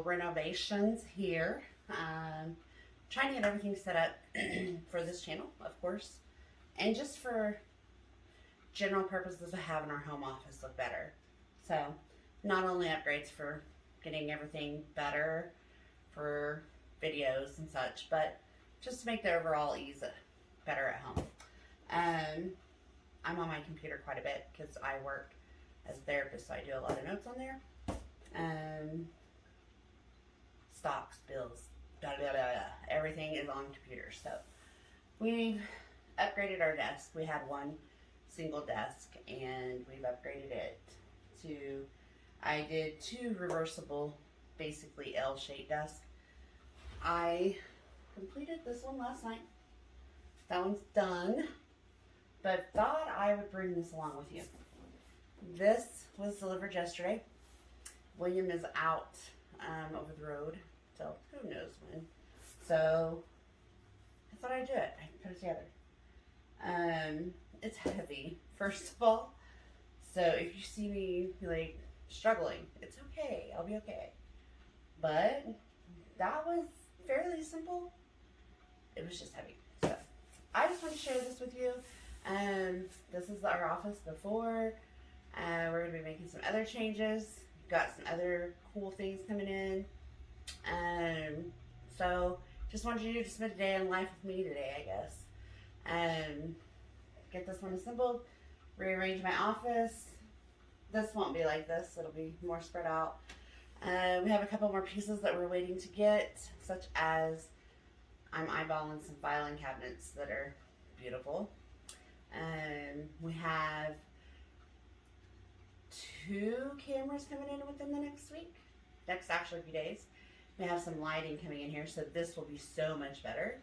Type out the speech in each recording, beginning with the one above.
little renovations here. Trying to get everything set up for this channel, of course, and just for general purposes of having our home office look better. So not only upgrades for getting everything better for videos and such, but just to make the overall ease better at home. I'm on my computer quite a bit because I work as a therapist, so I do a lot of notes on there. Stocks, bills, blah, blah, blah, blah. Everything is on computers. So we've upgraded our desk. We had one single desk and we've upgraded it to, I did 2 reversible, basically L-shaped desks. I completed this one last night. That one's done, but thought I would bring this along with you. This was delivered yesterday. William is out over the road, so who knows when. So I thought I'd do it. I put it together. It's heavy, first of all. So if you see me like struggling, it's okay. I'll be okay. But that was fairly simple. It was just heavy. So I just want to share this with you. This is our office before. We're going to be making some other changes. Got some other cool things coming in. So just wanted you to spend a day in life with me today, I guess. Get this one assembled, rearrange my office. This won't be like this. It'll be more spread out. We have a couple more pieces that we're waiting to get, such as I'm eyeballing some filing cabinets that are beautiful. We have 2 cameras coming in within the next week. Next actually few days. We have some lighting coming in here, so this will be so much better.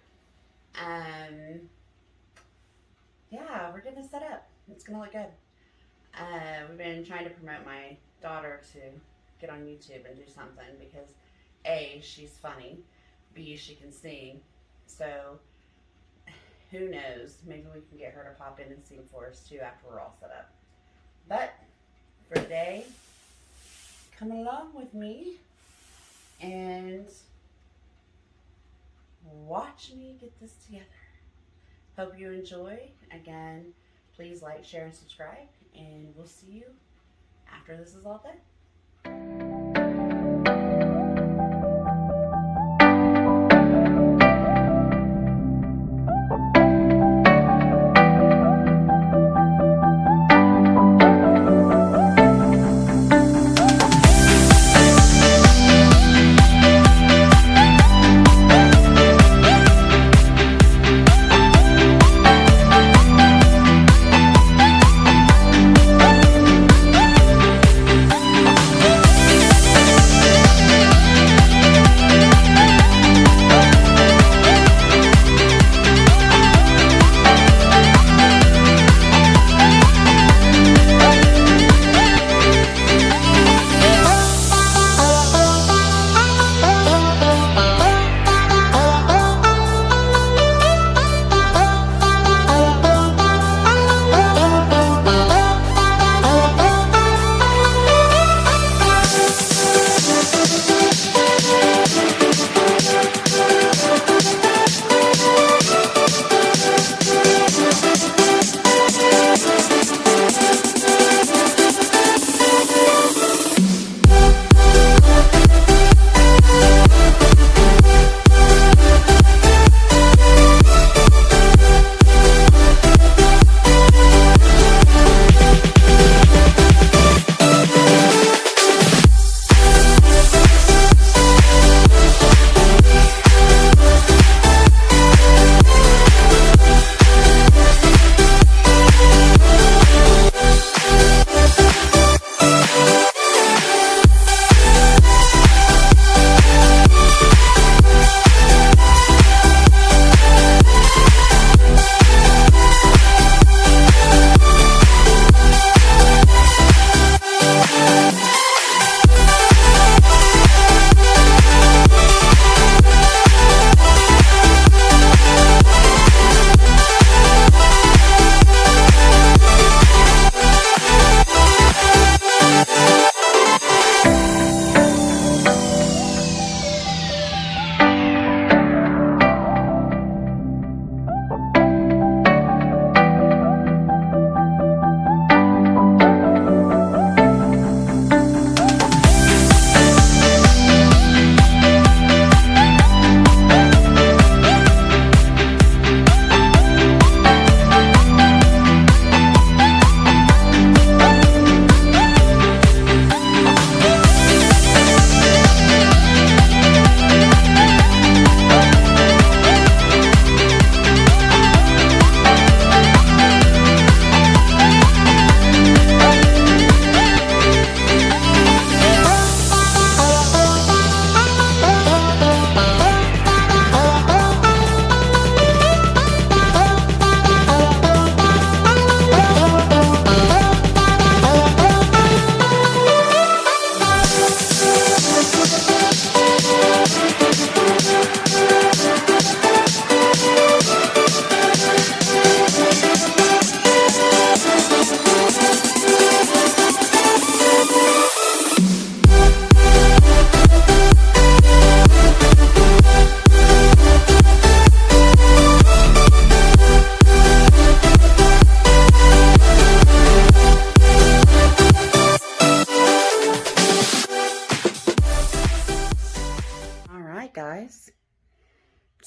Yeah, we're getting it set up. It's gonna look good. We've been trying to promote my daughter to get on YouTube and do something because A, she's funny, B, she can sing. So who knows, maybe we can get her to pop in and sing for us too after we're all set up. But for today, come along with me and watch me get this together. Hope you enjoy. Again, please like, share, and subscribe, and we'll see you after this is all done.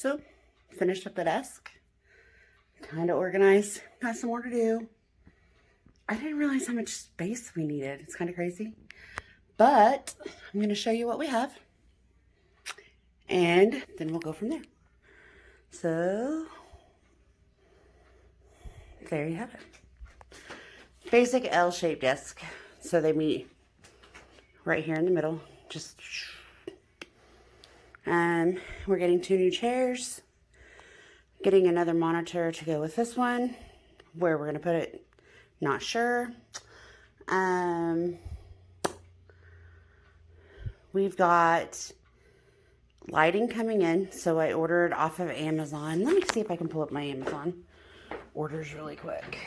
So, finished up the desk. Kind of organized. Got some more to do. I didn't realize how much space we needed. It's kind of crazy. But I'm going to show you what we have. And then we'll go from there. So, there you have it. Basic L-shaped desk. So they meet right here in the middle. Just, we're getting 2 new chairs. Getting another monitor to go with this one. Where we're going to put it, not sure. We've got lighting coming in, so I ordered off of Amazon. Let me see if I can pull up my Amazon orders really quick.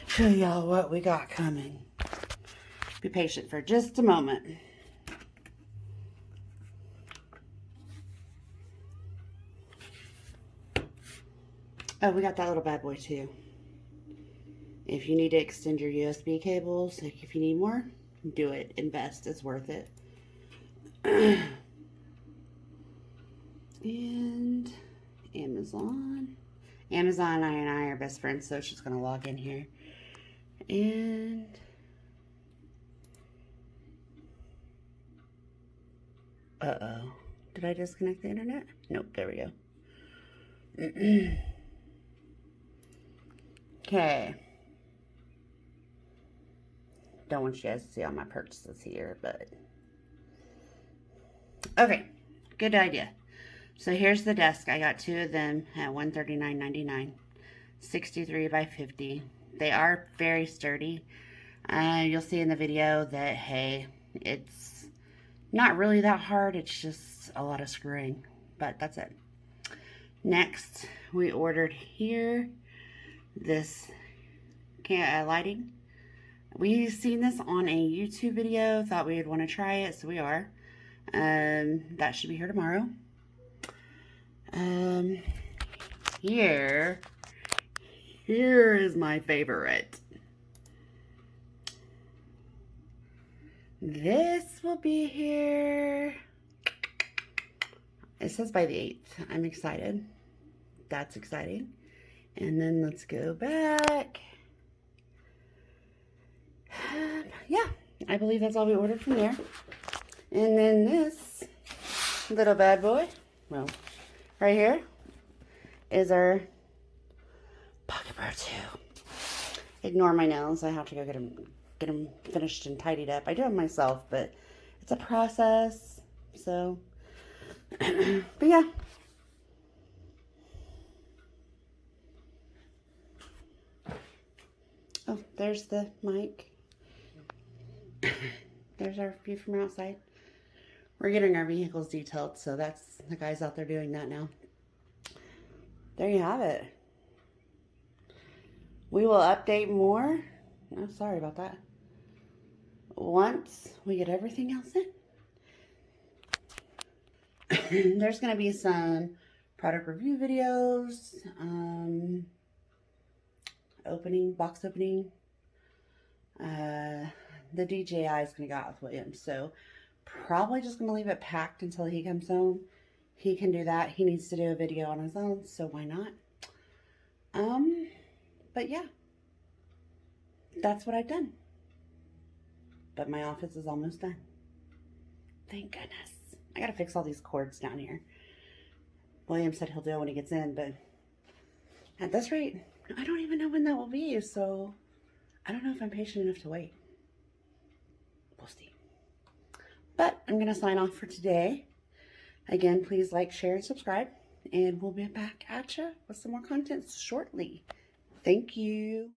Show y'all what we got coming. Be patient for just a moment. Oh, we got that little bad boy too. If you need to extend your USB cables, like if you need more, do it. Invest. It's worth it. And Amazon. Amazon and I are best friends, so she's going to log in here. And uh-oh. Did I disconnect the internet? Nope, there we go. Okay. Don't want you guys to see all my purchases here, but okay, good idea. So here's the desk. I got 2 of them at $139.99, 63 by 50. They are very sturdy. You'll see in the video that, hey, it's not really that hard. It's just a lot of screwing, but that's it. Next, we ordered here this lighting. We've seen this on a YouTube video, thought we would want to try it, so we are. That should be here tomorrow. Here is my favorite. This will be here. It says by the 8th. I'm excited. That's exciting. And then let's go back. Yeah, I believe that's all we ordered from there. And then this little bad boy, well, right here is our Pocket Pro 2. Ignore my nails. I have to go get them finished and tidied up. I do them myself, but it's a process. So, but yeah. Oh, there's the mic. There's our view from outside. We're getting our vehicles detailed, so that's the guys out there doing that now. There you have it. We will update more. Oh, sorry about that. Once we get everything else in. There's going to be some product review videos, box opening. The DJI is going to go out with William, so probably just going to leave it packed until he comes home. He can do that. He needs to do a video on his own, so why not? But yeah, that's what I've done. But my office is almost done. Thank goodness. I got to fix all these cords down here. William said he'll do it when he gets in, but at this rate, I don't even know when that will be, so I don't know if I'm patient enough to wait. We'll see. But I'm going to sign off for today. Again, please like, share, and subscribe. And we'll be back at you with some more content shortly. Thank you.